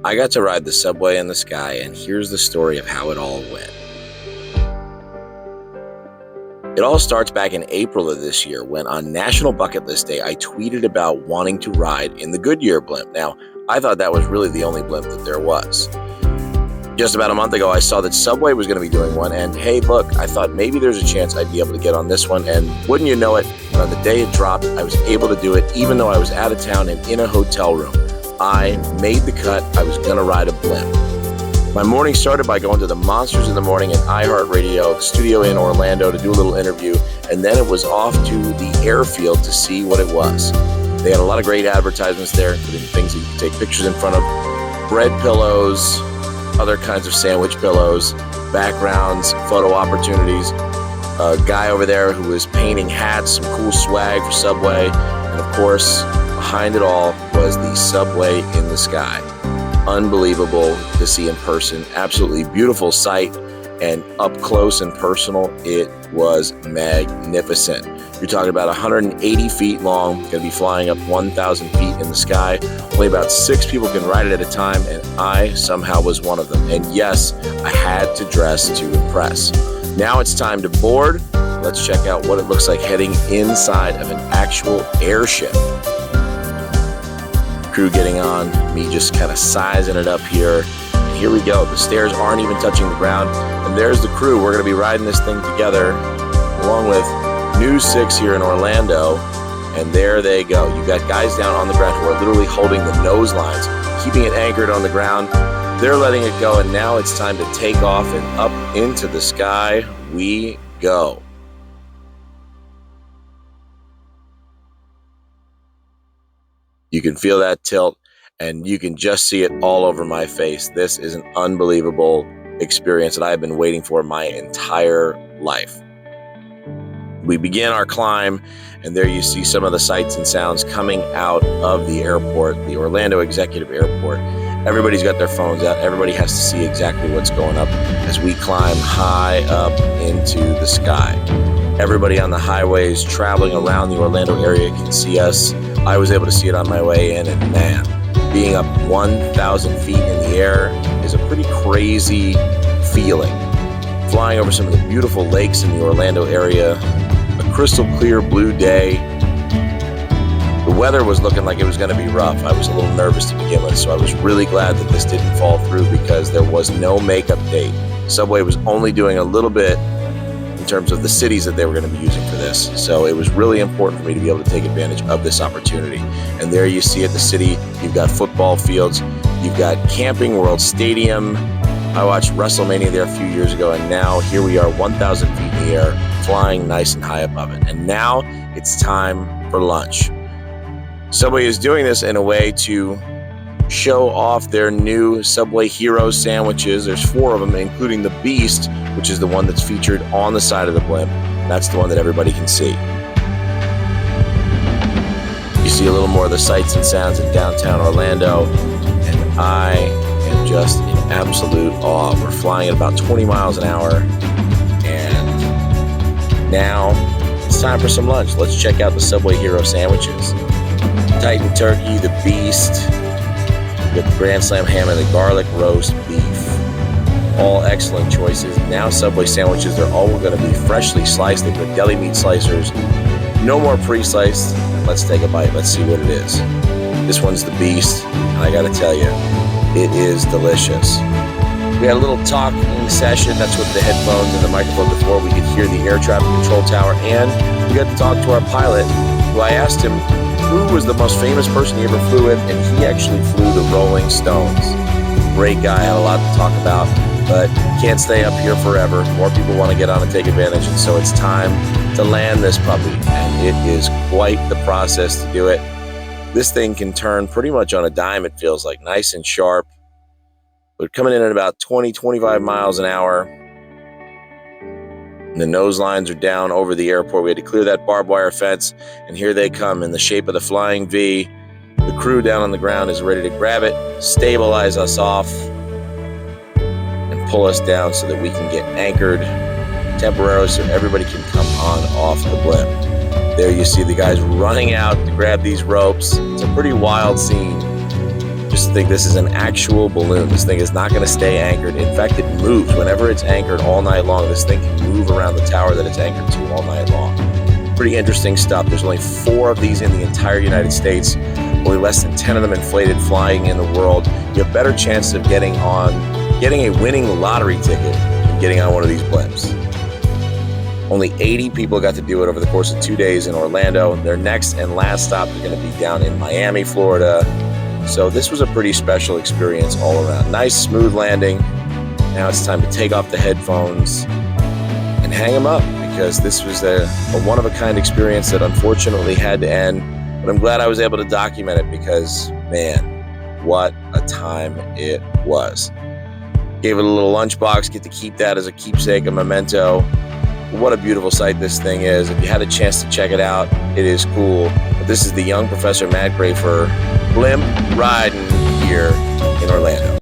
I got to ride the subway in the sky, and here's the story of how it all went. It all starts back in April of this year when on National Bucket List Day, I tweeted about wanting to ride in the Goodyear blimp. Now, I thought that was really the only blimp that there was. Just about a month ago, I saw that Subway was going to be doing one, and hey, look, I thought maybe there's a chance I'd be able to get on this one, and wouldn't you know it, on the day it dropped, I was able to do it, even though I was out of town and in a hotel room. I made the cut. I was going to ride a blimp. My morning started by going to the Monsters in the Morning and iHeartRadio studio in Orlando to do a little interview, and then it was off to the airfield to see what it was. They had a lot of great advertisements there, including things that you can take pictures in front of, bread pillows, other kinds of sandwich pillows, backgrounds, photo opportunities, a guy over there who was painting hats, some cool swag for Subway, and of course, behind it all was the Subway in the sky. Unbelievable to see in person, absolutely beautiful sight, and up close and personal, it was magnificent. You're talking about 180 feet long, going to be flying up 1,000 feet in the sky. Only about 6 people can ride it at a time, and I somehow was one of them. And yes, I had to dress to impress. Now it's time to board. Let's check out what it looks like heading inside of an actual airship. Crew getting on, me just kind of sizing it up here. And here we go. The stairs aren't even touching the ground. And there's the crew. We're going to be riding this thing together along with News 6 here in Orlando. And there they go. You got guys down on the ground who are literally holding the nose lines, keeping it anchored on the ground. They're letting it go. And now it's time to take off, and up into the sky we go. You can feel that tilt, and you can just see it all over my face. This is an unbelievable experience that I have been waiting for my entire life. We begin our climb, and there you see some of the sights and sounds coming out of the airport, the Orlando Executive Airport. Everybody's got their phones out. Everybody has to see exactly what's going up as we climb high up into the sky. Everybody on the highways traveling around the Orlando area can see us. I was able to see it on my way in, and man, being up 1,000 feet in the air is a pretty crazy feeling. Flying over some of the beautiful lakes in the Orlando area, a crystal clear blue day. The weather was looking like it was going to be rough. I was a little nervous to begin with, so I was really glad that this didn't fall through because there was no makeup date. Subway was only doing a little bit in terms of the cities that they were going to be using for this. So it was really important for me to be able to take advantage of this opportunity. And there you see it, the city. You've got football fields. You've got Camping World Stadium. I watched WrestleMania there a few years ago, and now here we are 1,000 feet in the air, flying nice and high above it. And now it's time for lunch. Subway is doing this in a way to show off their new Subway Hero sandwiches. There's 4 of them, including the Beast, which is the one that's featured on the side of the blimp. That's the one that everybody can see. You see a little more of the sights and sounds in downtown Orlando, and I am just in absolute awe. We're flying at about 20 miles an hour, and now it's time for some lunch. Let's check out the Subway Hero sandwiches. Titan Turkey, the Beast, with the Grand Slam ham and the garlic roast beef. All excellent choices. Now Subway sandwiches, they're all going to be freshly sliced. They put deli meat slicers. No more pre-sliced. Let's take a bite. Let's see what it is. This one's the Beast, and I got to tell you, it is delicious. We had a little talking session. That's with the headphones and the microphone before we could hear the air traffic control tower, and we got to talk to our pilot, who I asked him who was the most famous person he ever flew with, and he actually flew the Rolling Stones. Great guy, had a lot to talk about, but can't stay up here forever. More people want to get on and take advantage, and so it's time to land this puppy, and it is quite the process to do it. This thing can turn pretty much on a dime, it feels like, nice and sharp. We're coming in at about 20, 25 miles an hour. The nose lines are down over the airport. We had to clear that barbed wire fence, and here they come in the shape of the flying V. The crew down on the ground is ready to grab it, stabilize us off, and pull us down so that we can get anchored temporarily so everybody can come on off the blimp. There you see the guys running out to grab these ropes. It's a pretty wild scene. Just think this is an actual balloon. This thing is not going to stay anchored. In fact, it moves whenever it's anchored all night long. This thing can move around the tower that it's anchored to all night long. Pretty interesting stuff. There's only 4 of these in the entire United States. Only less than 10 of them inflated flying in the world. You have better chances of getting a winning lottery ticket than getting on one of these blimps. Only 80 people got to do it over the course of 2 days in Orlando. Their next and last stop are going to be down in Miami, Florida. So this was a pretty special experience all around. Nice, smooth landing. Now it's time to take off the headphones and hang them up, because this was a one-of-a-kind experience that unfortunately had to end. But I'm glad I was able to document it, because, man, what a time it was. Gave it a little lunchbox, get to keep that as a keepsake, a memento. What a beautiful sight this thing is. If you had a chance to check it out, it is cool. But this is the young Professor Matt Gray for Blimp riding here